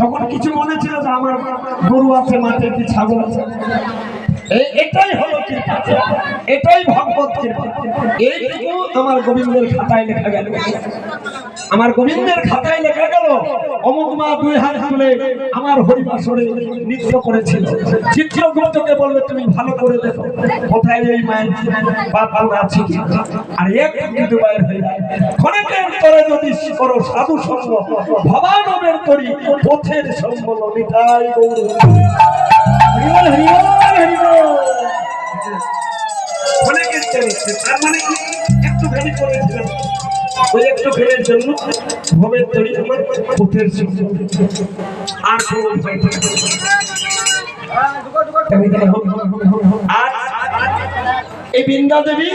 তখন কিছু মনে ছিল যে আমার গরু আছে, মাঠে কি ছাগল আছে। এটাই হলো কৃপা, এটাই ভগবত কৃপা। এইটুকু আমার গোবিন্দের খাতায় লেখা গেল। আমার গোবিন্দের খাতায় লেখা গেল অমুক মা 2 হাত তুলে আমার হরিবাসরে নৃত্য করেছিল। চিত্রগুপ্তকে বলবে তুমি ভালো করে দেখো কোথায় এই মায়ের বাবা আছে। আর এক কিন্তু বাইর হয়ে যায়। ক্ষণেকের পরে যদি করো সাধু সঙ্গ, ভবানবের তরি পথের সঙ্গ ললিতাই গৌর। হরিবল হরিবল হরিবল। অনেকের চলেছে, তার মানে কি একটু ভেবে করেছিলাম, ওই একটু ভেবের জন্য ভবের তরি আমার পথের সঙ্গ। আর কোনো উপায় নেই। আর এই বৃন্দা দেবী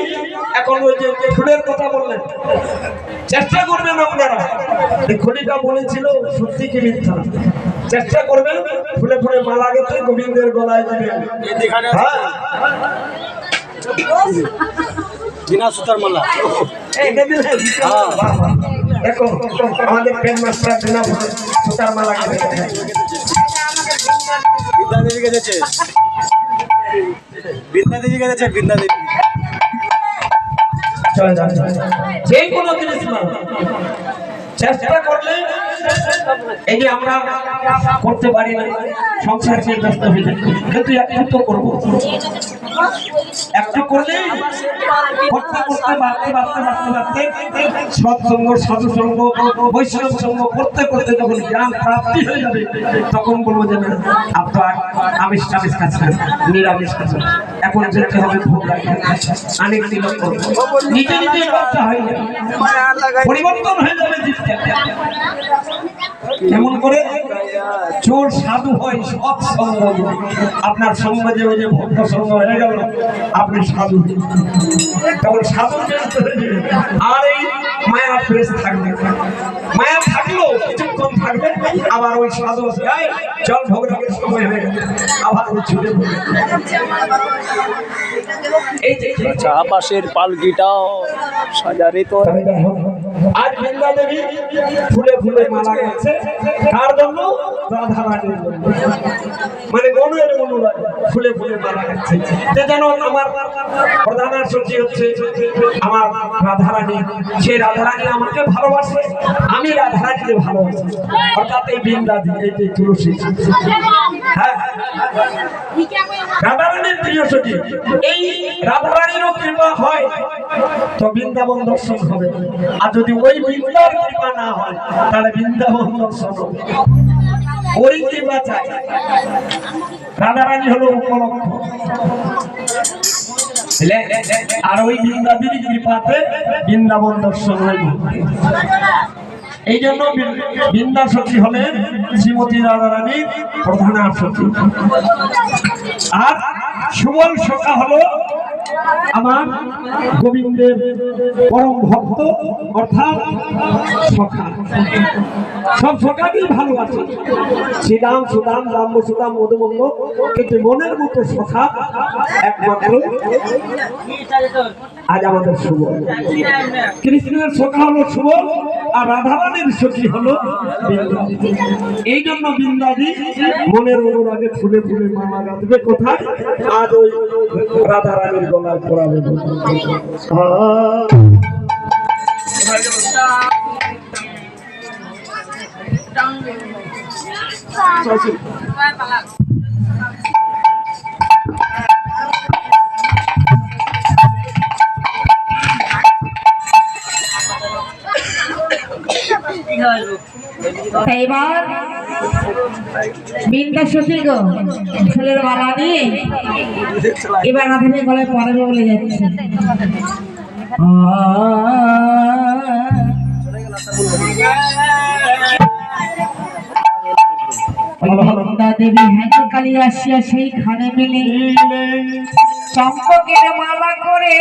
এখন ওই যে ফুলের কথা বললেন, চেষ্টা করবেন আপনারা। খনিকা বলেছিল সত্যি কি মিথ্যা, চেষ্টা করবেন ফুলে ফুলে মালা গেতে গোবিন্দের গলায় দিবেন। বিনা সুতার মালা দেখো আমাদের পেন মাস্টার বিনা সুতার মালা বিদ্যা দেবী গেছে, বিদ্যা দেবী গেছে, বিদ্যা দেবী যে কোনো জিনিস চেষ্টা করলে, এই যে আমরা করতে পারি না সংসার নিয়ে ব্যস্ত হয়ে যায়, কিন্তু একটু তো করবো। একটু করলে করতে করতে বাড়তে বাড়তে বাড়তে বাড়তে সৎসঙ্গ সাধুসঙ্গ বৈষ্ণব সঙ্গ করতে করতে যখন জ্ঞান প্রাপ্তি হয়ে যাবে, তখন বলবো যে না আপনার আমিষ টামিষ খাচ্ছে, নিরামিষ খাচ্ছে, এখন যেতে হবে ভোগ রাখতে। অনেক দিন নিজে নিজে বাচ্চা হয়ে যাবে, পরিবর্তন হয়ে যাবে। এমন করে চোর সাধু হয় সৎ সঙ্গ। আপনার সঙ্গ যে ওই যে ভক্ত সঙ্গ হয়ে গেল, আপনি সাধু, তখন সাধু আর এই মায়া প্রেস থাকবে। মায়া থাকলেও কিছুক্ষণ থাকবে, আবার ওই সাধু চল ভোগ রাখার সময় হয়ে গেল, আবার ওই ছুটে পড়বে। এই যে চাপাশের পালকিটাও সাজারে তো। আজ বৃন্দা দেবী ফুলে ফুলে মালা গেছে কার জন্য? রাধা রানীর জন্য। মানে গণের অনুরাগ ফুলে ফুলে মালা গেছে। যেন আমার প্রধান সত্যি হচ্ছে আমার রাধা রানী, সে রাধা রানী আমাকে ভালোবাসে, আমি রাধা রানীকে ভালোবাসি। অর্থাৎ এই বৃন্দা দেবী, এই তুলসী, হ্যাঁ রাধা রানীর প্রিয় সখী। এই রাধা রানীরও কৃপা হয় তো বৃন্দাবন দর্শন হবে, আর যদি ওই বৃন্দার কৃপা না হয় তাহলে বৃন্দাবন দর্শন হবে। ওই কৃপা চাই। রাধা রানী হলো উপলক্ষ, আর ওই বৃন্দা দেবীর কৃপাতে বৃন্দাবন দর্শন হইব। এই জন্য বৃন্দা সখী হলেন শ্রীমতী রাধা রানীর প্রধান সখী। আর সুবল সখা হলো আমার গোবিন্দের পরম ভক্ত, অর্থাৎ সখা। সব সখাকেই ভালোবাসে, শ্রীরাম সুদাম রাম সুদাম মধুমঙ্গ, কিন্তু মনের মতো সখা একমাত্র আজ আমাদের সুবল। কৃষ্ণের সখা হলো সুবল, আর রাধা রানীর সখী হলো বৃন্দা। এই জন্য বৃন্দাদি মনের অনুরাগে ফুলে ফুলে মালা গাঁথবে কোথায়? আজ ওই রাধা রানীর গলায় পড়াবে। এবার বৃন্দা সখী গো ফুলের মালা নিয়ে এবার রাধারানীর গলায় পরাবে বলে যাচ্ছে। বৃন্দা দেবী হেঁটে কালী আসিয়া সেইখানে মিলে চম্পকের মালা করে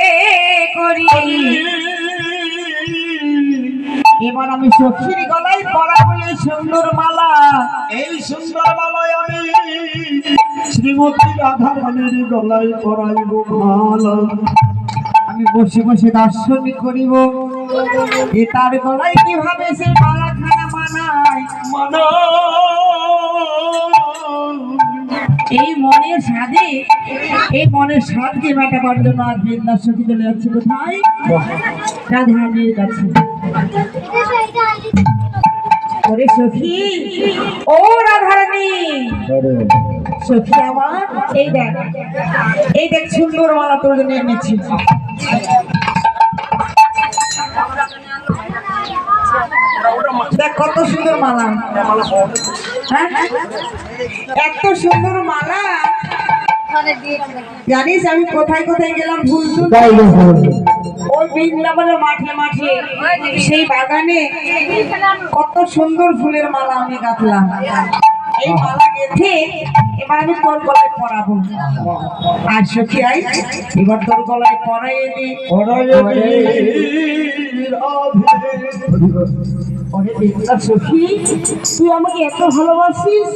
করি। এবার আমি সখীর গলায় পরাবো এই সুন্দর মালা। এই সুন্দর মালায় আমি শ্রীমতী রাধা রানীর গলায় পরাইব মালা। আমি বসে বসে দর্শন করিব এ তার গলায় কিভাবে সে মালাখানা মানায়, এই মনের স্বাদে, এই মনের স্বাদকে মেটাবার জন্য আর বৃন্দার সখী চলে যাচ্ছে কোথায়? রাধারানীর কাছে। ওরে সখী, ও রাধারানী, সখী আমার, এই দেখ, এই দেখ সুন্দর মালা তোর জন্য এনেছি। দেখ কত সুন্দর মালা, হ্যাঁ এত সুন্দর মালা। জানিস আমি কোথায় কোথায় গেলাম ফুল তুলতে? ওই বৃন্দাবনের মাঠে মাঠে সেই বাগানে কত সুন্দর ফুলের মালা আমি গাঁথলাম। এই মালা গেঁথে এবার আমি তোর গলায় পরাবো। আর সখী আই, এবার তোর গলায় পরাইয়ে দি। সখী তুই আমাকে এত ভালোবাসিস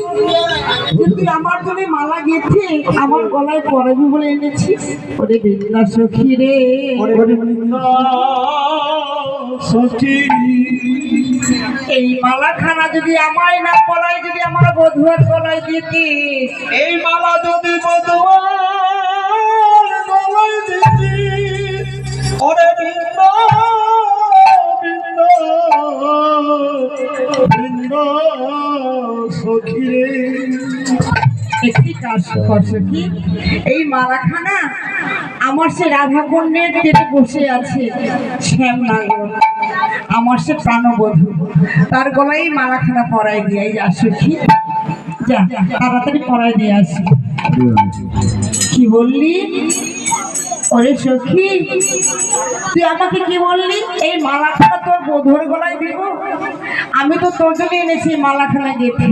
যে তুই আমার জন্য মালা গেঁথে আমার গলায় পরাবি বলে এনেছিস। ওরে বেদনা সখী রে, সখী এই মালাখানা যদি আমায় না পরাই, যদি আমার বধুয়ার গলায় দিতিস, এই মালা যদি বধুয়ার গলায় দিতি, ওরে বৃন্দ বৃন্দ বৃন্দ সখী রে। একটি কাজ কর সখী, এই মালাখানা আমার সে রাধা কন্যের পেটে বসে আছে শ্যামনগর, আমার সে প্রাণবধূ, তার গলায় মালাখানা পরাই দিয়ে যা সখী, যা তাড়াতাড়ি পরাই দিয়ে আসি। কি বললি? ওরে সখী তুই আমাকে কি বললি? এই মালাখানা তোর বধুর গলায় দিব? আমি তো তোর জন্য এনেছি মালাখানা গেঁথে।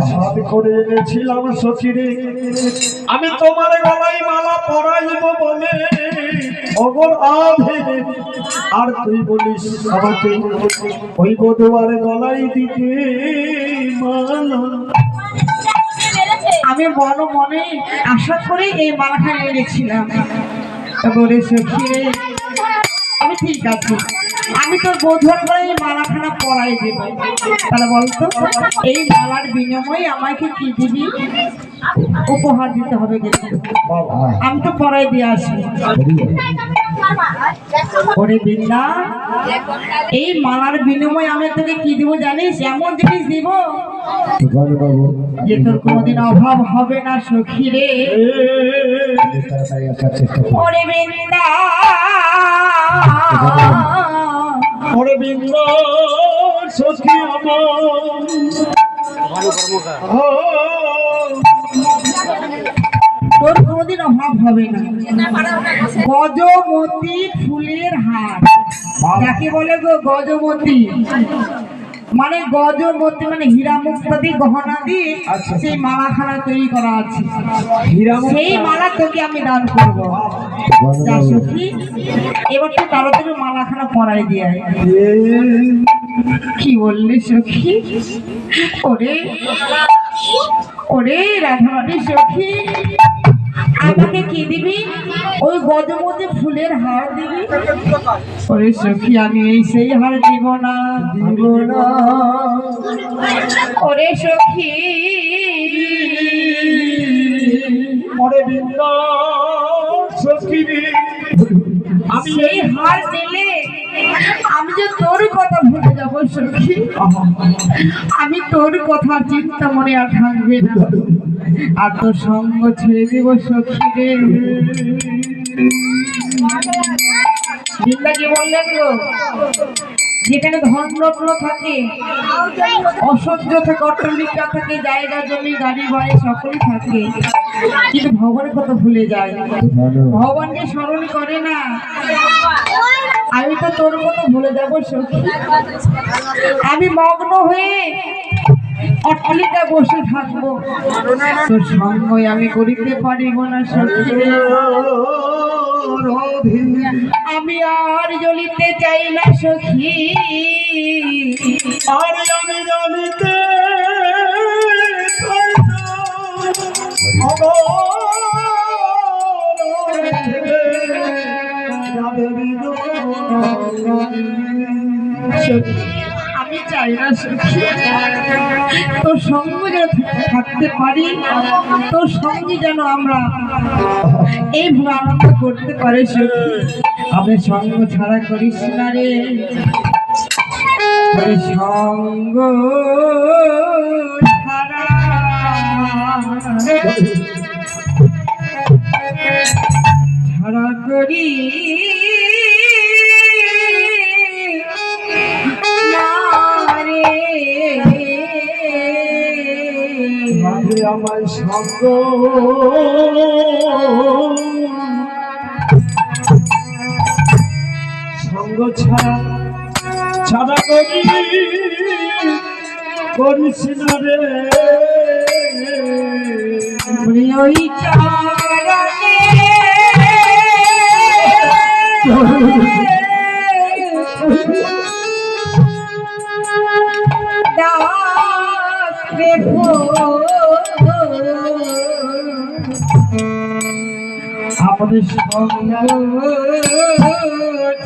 সাদ করে এনেছিলাম সখী রে, আমি তোমার গলায় মালা পরাইব বলে অগর আধে, আর তুই বলিস আমাকে ওই বধুয়ার গলায় দিতে মালা। আমি মনে মনে আশা করে এই মালাখানা এনেছিলাম। বলে সখী রে, আমি ঠিক আছে, আমি তোর বধুর করে এই মালাখানা পরাই দেব। তাহলে বলতো এই মালার বিনিময়ে আমাকে কি দিবি? উপহার দিতে হবে কিন্তু, আমি তো পরাই দিয়ে আসবি। ওরে বৃন্দা, এই মালার বিনিময়ে আমি তোকে কি দিব জানিস? এমন জিনিস দিব যে তোর কোনোদিন অভাব হবে না সখী রে। ওরে বৃন্দা, ওরে বৃন্দ সখী আমার, তোর কোনোদিন অভাব হবে না। গজমতি ফুলের হার, যাকে বলে গো গজমতি, মানে গজমতি মানে হীরা মুক্তাদি গহনা দিয়ে সেই মালাখানা তৈরি করা আছে, সেই মালা তোকে আমি দান করবো। যা সখী, এবার তো তাড়াতাড়ি মালাখানা পরাই দিয়ে আয়। কি বললি সখী? ওরে ওরে রাধারানী সখী, আমাকে কি দিবি? ওই গজমতি ফুলের হার দিবি? ওরে সখী, আমি এই সেই হার দিব না, দিব না। ওরে সখী, ওরে বৃন্দ সখী রে, আমি এই হার দিলে আমি যে তোর কথা ভুলে যাবো সখী, আমি তোর কথা চিন্তা মনে আর থাকবে না, আর তোর সঙ্গ ছেড়ে দেব সখী রে। কি বললেন গো? যেখানে ধনরত্ন থাকে, ঐশ্বর্য থাকে, অট্টালিকা থাকে, জায়গা জমি গাড়ি বাড়ি সকলই থাকে, কিন্তু ভগবানের কথা ভুলে যায়, ভগবানকে স্মরণ করে না। আমি তো তোর কথা ভুলে যাবো সখী, আমি মগ্ন হয়ে অট্টালিকা বসে থাকবো, তোর সঙ্গই আমি করিতে পারিব না সখী। আমি আর জ্বলিতে চাই না সখী, আর আমি জ্বলিতে চাই না। আমি চাই না সখী তোর সঙ্গ যেন থাকতে পারি, তোর সঙ্গে যেন আমরা এইভাবে আনন্দ করতে পারি সখী। আমি সঙ্গ ছাড়া করিস না রে, ওরে সঙ্গ ছাড়া ছাড়া করি আমার সঙ্গ সঙ্গ ছাড়া ছাড়া করিস না রে, ওই চারণে দাস রেখো আমাদের সঙ্গ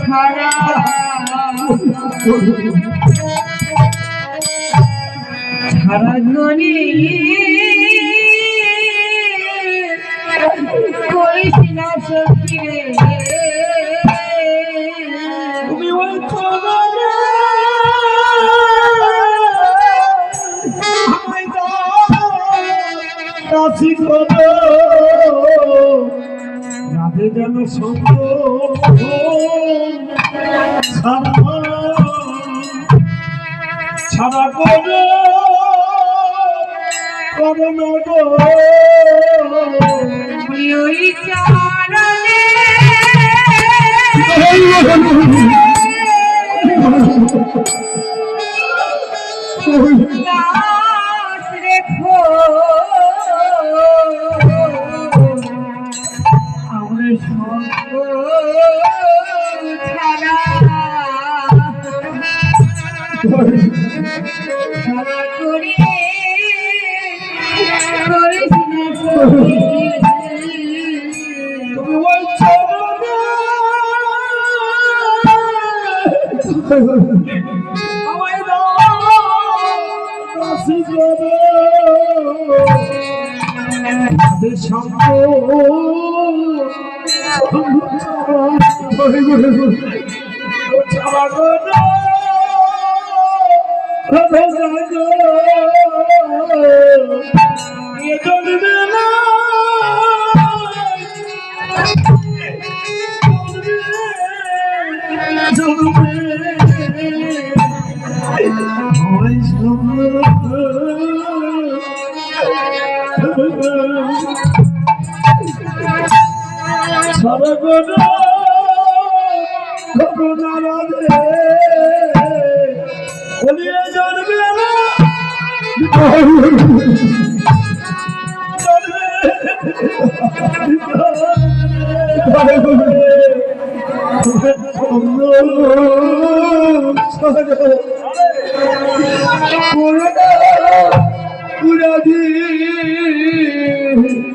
ছাড়া ছাড়া করি করিস না সখী রে, তুমি ওই কাশি করো রাধে যেন সঙ্গ ছাড়া করে করো গো ওই চারণে দাস রেখো আমার সঙ্গ ছাড়া ছাড়া করি করিস না সখী। তুমি ওই চরণে আমায় দাও কাশি করো রাধে সঙ্গ ছাড়া করো ছাড়া করো করোনা রাধে বলিয়ে জানবে না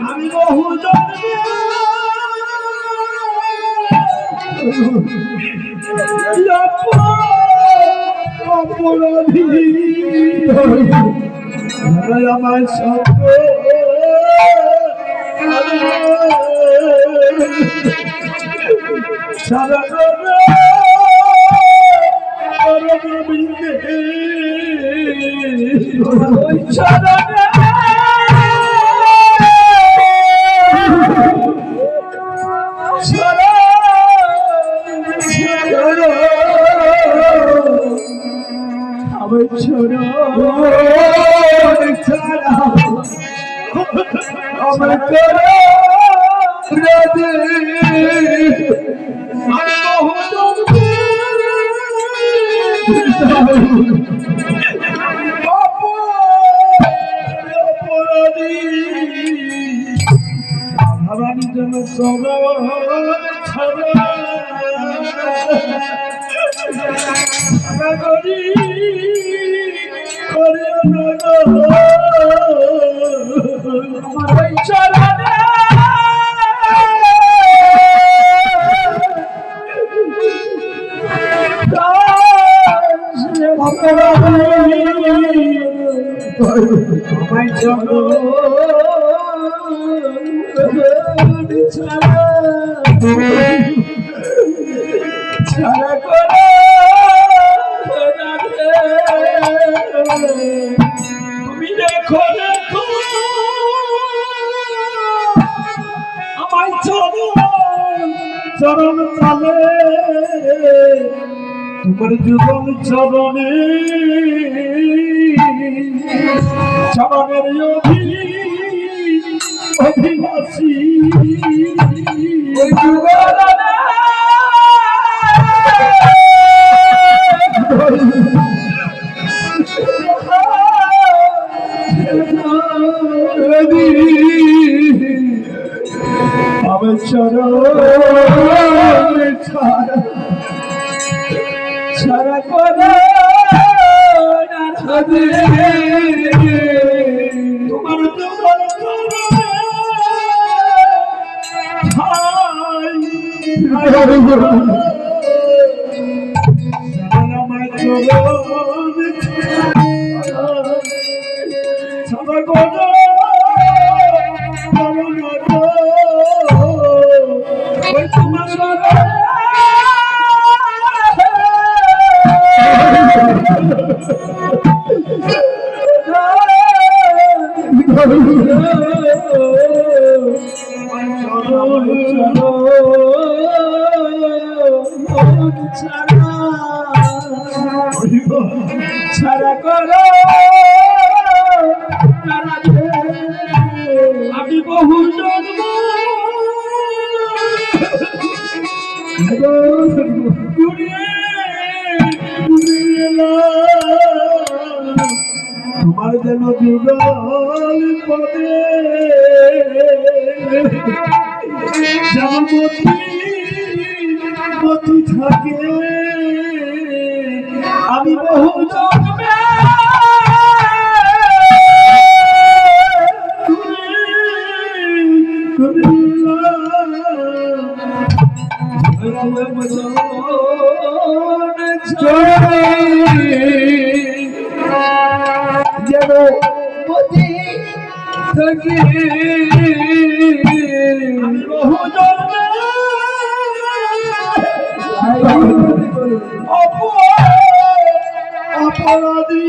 আমি বহু জন্মে অপরাধী আমার সঙ্গ সারা আমায় চলো ছাড়া করো তুমি দেখো দেখো আমায় চলো চরণ তালে তোমার যুগল চরণে চরণের অভিবাসী ওই যুগল আমি চরণ ছাড়া করো তোমার যুগল ছাড়া করো আমি বহু জন্ম তোমার যেন যুগল পদে যেন মতি থাকে আমি বহু জন্মে যেন মতি থাকে আমি বহু জন্মে অপরাধী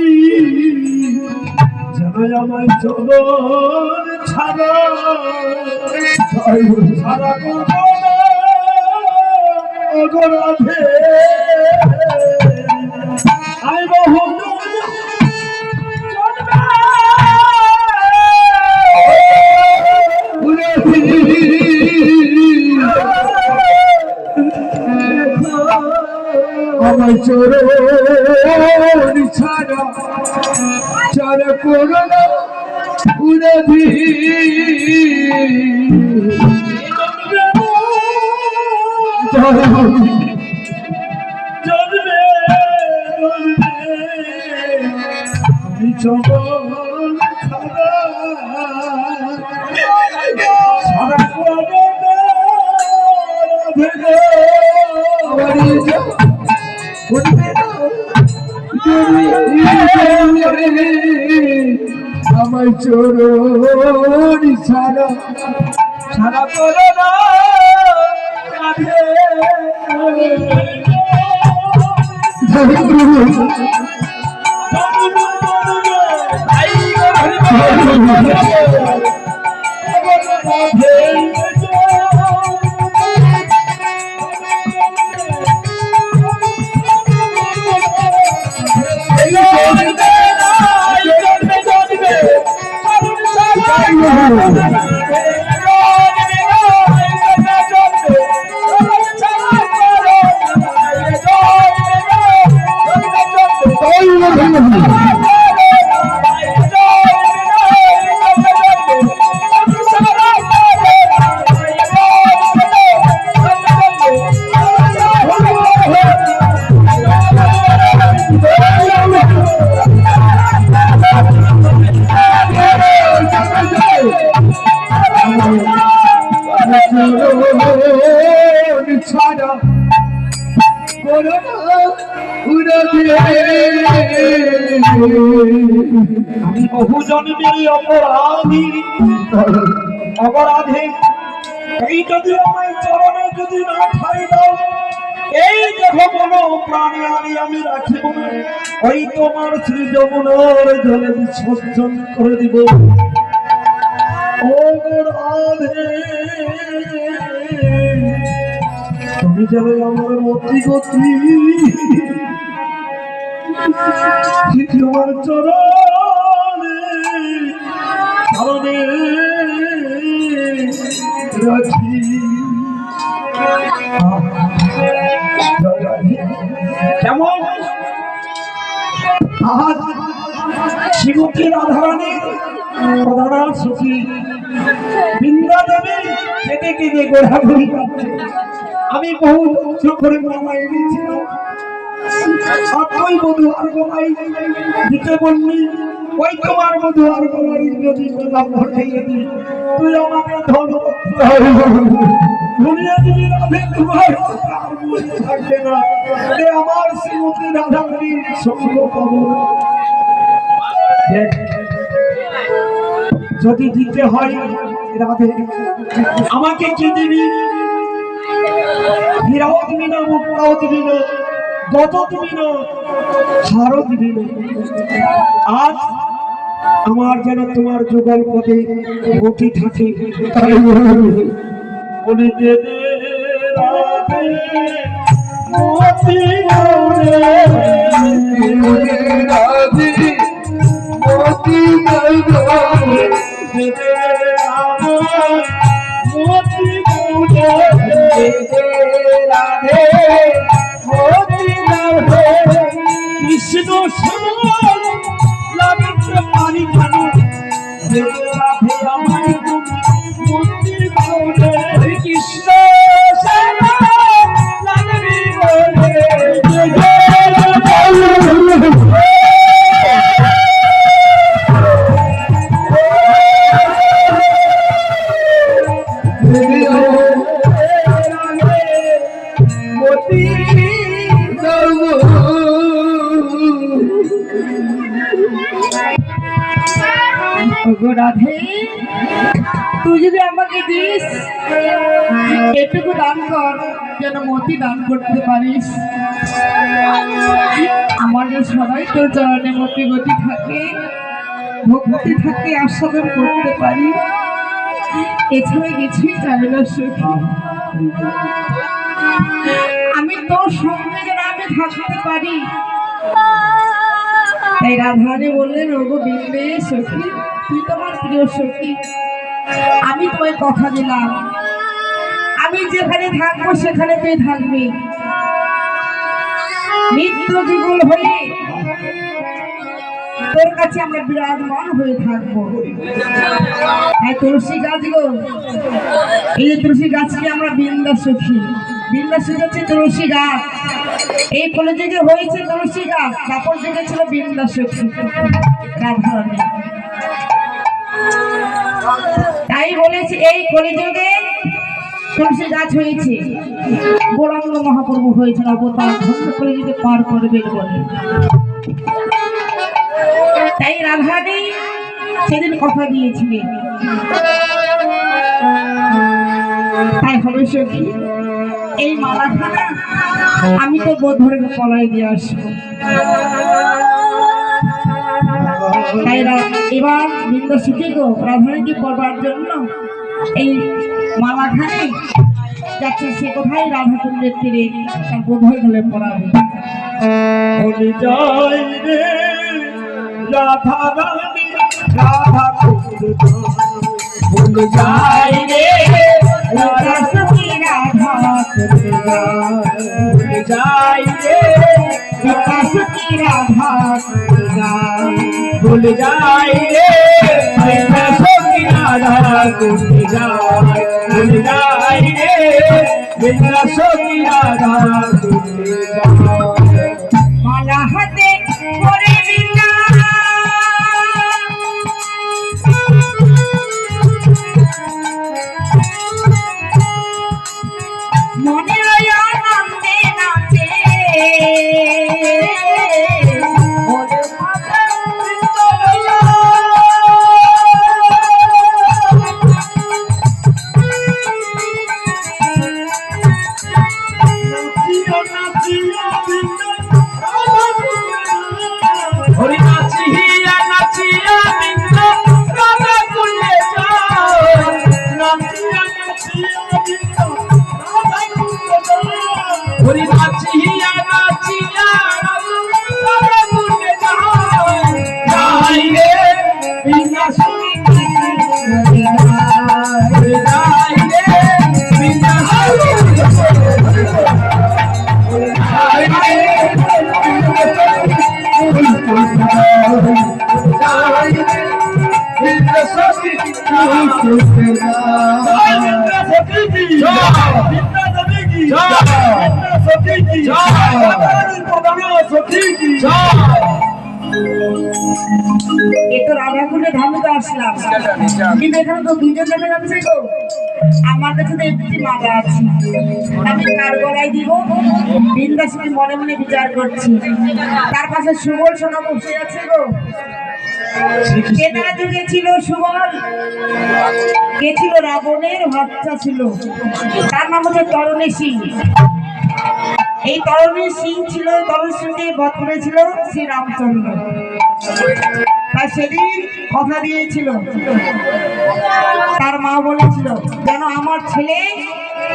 যেন আমায় চলন ছাড়া ছাড়া করো না অপরাধে আমি বহু আমায় চরণ ছাড়া ছাড়া করো না উড়াধি জন্মে চরণ ছাড়া ছাড়া করো না আমায় চরণ ছাড়া ছাড়া করো না ছাড়া করো না আমি বহু জন্মের অপরাধী অপরাধী, এই যদি আমায় চরণে যদি না ঠাই দাও, এই দেখো কোনো প্রাণী আমি রাখিব না, ওই তোমার শ্রী যমুনার জলে বিসর্জন করে দিব। ও রাধে, তুমি যাবে আমার মতি গতি, তোমার চরণে চরণে রাখি। কেমন আজ শ্রীমতী রাধারানী প্রধান সখী বৃন্দা দেবী কেটে কেটে ঘোরাঘুরি করছে। আমি বহু ধৈর্য করে মামা এনেছিলাম, ওই মধু আর গোলাই দিতে বললি, ওই তোমার মধু আর গোলাই যদি গোলাম ঘটিয়ে দিই, তুই আমাকে ধরিয়ে দিবি রাধে, তোমার থাকবে না, আমার শ্রীমতী রাধারানীর সঙ্গ পাবো। যদি দিতে হয় রাধে, আমাকে কি দিবি? হীরাও দিবি না, মুক্তাও দিবি না, গত দিবি না, হারও দিবি না। আজ আমার যেন তোমার যুগল পদে গতি থাকে, তাই বলি দে রাধে মতি গৌরে, রাধে মতি গৌরে, মতি গৌরে, রাধে মতি গৌরে। কৃষ্ণ শ্যামল লাগছে পানি খানো, রাধে আমার মতি গৌরে, কৃষ্ণ শ্যামল লাগবে রাধে। তুই যদি আমাকে দিস, এটুকু দান কর যেন মতি দান করতে পারিস। আমাদের সবাই তোর চরণে মতি গতি থাকে, ভক্তি থাকে, আস্বাদন করতে পারি, এছাড়া কিছুই চাই না সখী। আমি তোর সঙ্গে যেন আমি থাকতে পারি, তাই রাধারানী বললেন, ওগো বিন্দে সখী, তুই তোমার প্রিয় সখী, আমি তোমায় কথা দিলাম, আমি যেখানে থাকবো সেখানে তুই থাকবি, নিত্য যুগল হয়ে তোর কাছে আমরা বিরাজমান হয়ে থাকবো। তাই তুলসী গাছ গো, এই যে তুলসী গাছকে আমরা বৃন্দা সখী, বৃন্দা সখী হচ্ছে তুলসী গাছ। এই কলিযুগে হয়েছে তুলসী গাছ, তারপর যুগে ছিল বৃন্দা সখী রাধারানী। তাই বলেছে এই কলিযুগে তুলসী গাছ হয়েছে, গৌরাঙ্গ মহাপ্রভু হয়েছে অবতার, ধন্য কলিযুগে পার করবেন বলে। তাই রাধারানী সেদিন কথা দিয়েছিলেন। তাই হবে সখী, এই মালাখানা আমি তো বোধ ধরে পলাই দিয়ে আসবো। তাই এবার বৃন্দা সখী গো রাধারানীকে পড়বার জন্য এই মালাখানে যাচ্ছে, সে কোথায় রাধা কুণ্ডের তীরে তার বোধ হয়ে গেলে পড়াবে। রাধা রানী রাধা ভুল যাই রে, রাধা সখী রাধা ভুল যাই রে, রাধা সখী রাধা ভুল যাই রে, রাধা সখী রাধা ভুল যাই রে, রাধা সখী রাধা মালা হাতে করে বৃন্দা মনে আনন্দে নাচে, হরি নাচিয়া নাচিয়া বিন্দ রাধা কুণ্ডে যায় নাচিয়া নাচিয়া বিন্দ রাধা কুণ্ডে যায় হরি নাচিয়া নাচিয়া রাধা কুণ্ডে যায় যাই রে বিনা সুনি যাই রে বিনা এতো রাধাকুণ্ডে ধামে তো আসলাম, কিন্তু এখানে তো দুজন দেখা যাচ্ছে গো। আমার কাছে তো একটি মালা আছে, আমি কার গলায় দিব? বিন্দাসী মনে মনে বিচার করছি। তার পাশে সুবল সোনা বসে আছে গো। কেনা যুগে ছিল সুবল, কে ছিল? রাবণের বাচ্চা ছিল, তার নাম হচ্ছে তরণী সিং। এই তরণী সিং ছিল, তরণী সিংকে বধ করেছিল শ্রী রামচন্দ্র। তাই সেদিন কথা দিয়েছিল, তার মা বলেছিল যেন আমার ছেলে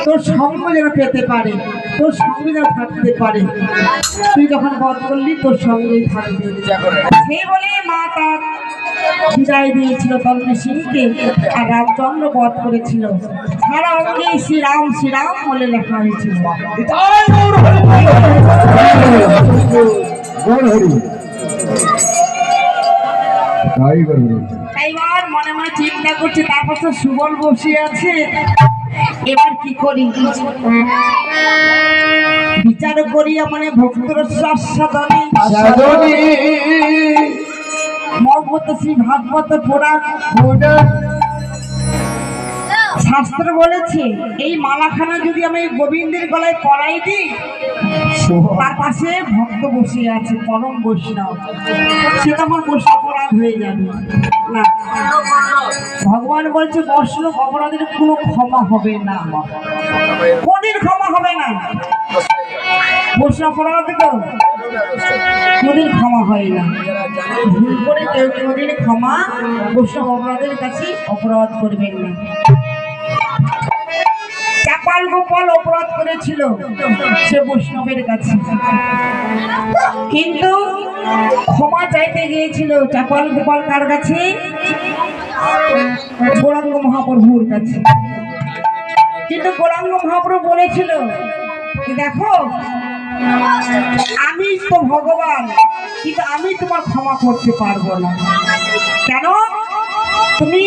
তোর সঙ্গ যেন পেতে পারে, তোর সঙ্গে যেন থাকতে পারে, তুই যখন বধ করলি তোর সঙ্গেই থাকবে। সেই বলে মা তার বিদায় দিয়েছিল তরণী সিংকে, আর রামচন্দ্র বধ করেছিল। সারা অঙ্গে শ্রীরাম শ্রীরাম বলে লেখা হয়েছিল। এইবার মনে মনে চিন্তা করছে, তারপর তো সুবল বসে আছে, এবার কি করি? বিচার করিয়া মানে ভক্তর সাধনে মগবত শ্রী ভাগবত পুরাণ শাস্ত্র বলেছে এই মালাখানা যদি আমি গোবিন্দের গলায় পরাই দিই, তার পাশে ভক্ত বসে আছে পরম বৈষ্ণব, সেটা আমার বৈষ্ণব অপরাধ হয়ে যাবে না। ভগবান বলছে বৈষ্ণব অপরাধের কোনো ক্ষমা হবে না, কোনদিন ক্ষমা হবে না। বৈষ্ণব অপরাধ তো কোনদিন ক্ষমা হয় না, ভুল করে কেউ কোনদিন ক্ষমা বৈষ্ণব অপরাধের কাছে অপরাধ করবেন না। চাপাল গোপাল অপরাধ করেছিল সে বৈষ্ণবের কাছে, কিন্তু ক্ষমা চাইতে গিয়েছিল চাপাল গোপাল কার কাছে? গৌরাঙ্গ মহাপ্রভুর কাছে। কিন্তু গৌরাঙ্গ মহাপ্রভু বলেছিল দেখো আমি তো ভগবান, কিন্তু আমি তোমার ক্ষমা করতে পারবো না। কেন? তুমি